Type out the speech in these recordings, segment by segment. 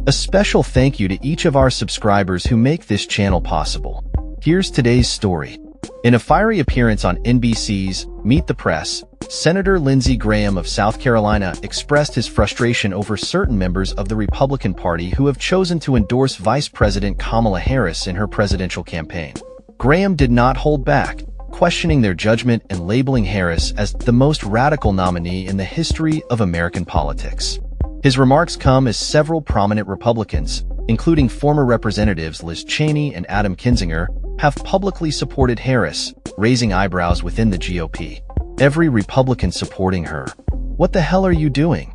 A special thank you to each of our subscribers who make this channel possible. Here's today's story. In a fiery appearance on NBC's Meet the Press, Senator Lindsey Graham of South Carolina expressed his frustration over certain members of the Republican Party who have chosen to endorse Vice President Kamala Harris in her presidential campaign. Graham did not hold back, questioning their judgment and labeling Harris as the most radical nominee in the history of American politics. His remarks come as several prominent Republicans, including former Representatives Liz Cheney and Adam Kinzinger, have publicly supported Harris, raising eyebrows within the GOP. Every Republican supporting her. "What the hell are you doing?"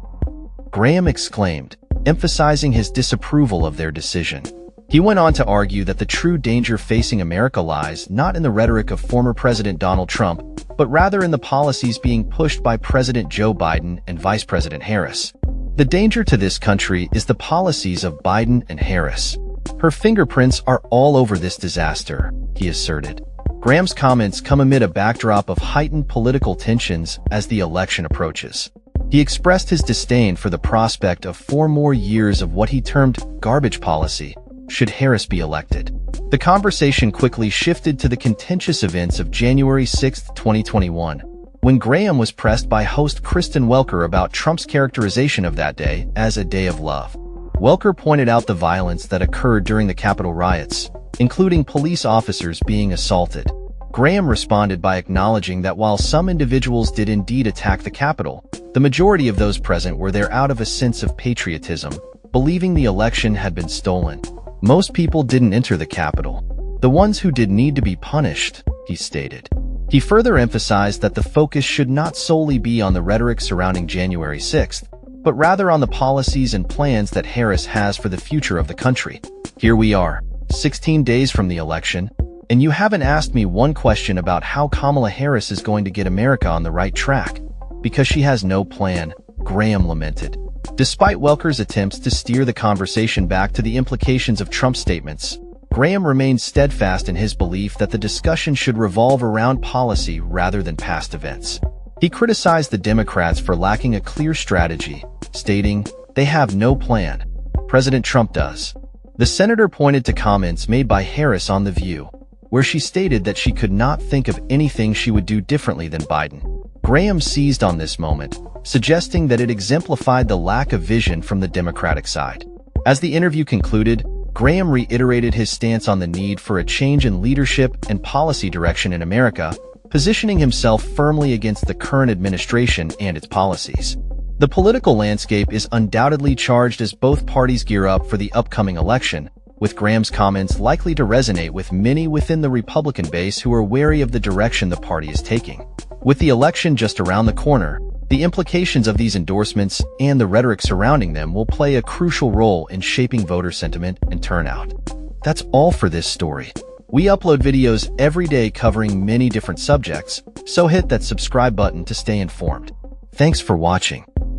Graham exclaimed, emphasizing his disapproval of their decision. He went on to argue that the true danger facing America lies not in the rhetoric of former President Donald Trump, but rather in the policies being pushed by President Joe Biden and Vice President Harris. The danger to this country is the policies of Biden and Harris. Her fingerprints are all over this disaster, he asserted. Graham's comments come amid a backdrop of heightened political tensions as the election approaches. He expressed his disdain for the prospect of 4 more years of what he termed garbage policy, should Harris be elected. The conversation quickly shifted to the contentious events of January 6, 2021, when Graham was pressed by host Kristen Welker about Trump's characterization of that day as a day of love. Welker pointed out the violence that occurred during the Capitol riots, including police officers being assaulted. Graham responded by acknowledging that while some individuals did indeed attack the Capitol, the majority of those present were there out of a sense of patriotism, believing the election had been stolen. Most people didn't enter the Capitol. The ones who did need to be punished, he stated. He further emphasized that the focus should not solely be on the rhetoric surrounding January 6th, but rather on the policies and plans that Harris has for the future of the country. Here we are, 16 days from the election, and you haven't asked me one question about how Kamala Harris is going to get America on the right track, because she has no plan, Graham lamented. Despite Welker's attempts to steer the conversation back to the implications of Trump's statements, Graham remained steadfast in his belief that the discussion should revolve around policy rather than past events. He criticized the Democrats for lacking a clear strategy, stating, "They have no plan. President Trump does." The senator pointed to comments made by Harris on The View, where she stated that she could not think of anything she would do differently than Biden. Graham seized on this moment, suggesting that it exemplified the lack of vision from the Democratic side. As the interview concluded, Graham reiterated his stance on the need for a change in leadership and policy direction in America, positioning himself firmly against the current administration and its policies. The political landscape is undoubtedly charged as both parties gear up for the upcoming election, with Graham's comments likely to resonate with many within the Republican base who are wary of the direction the party is taking. With the election just around the corner, the implications of these endorsements and the rhetoric surrounding them will play a crucial role in shaping voter sentiment and turnout. That's all for this story. We upload videos every day covering many different subjects, so hit that subscribe button to stay informed. Thanks for watching.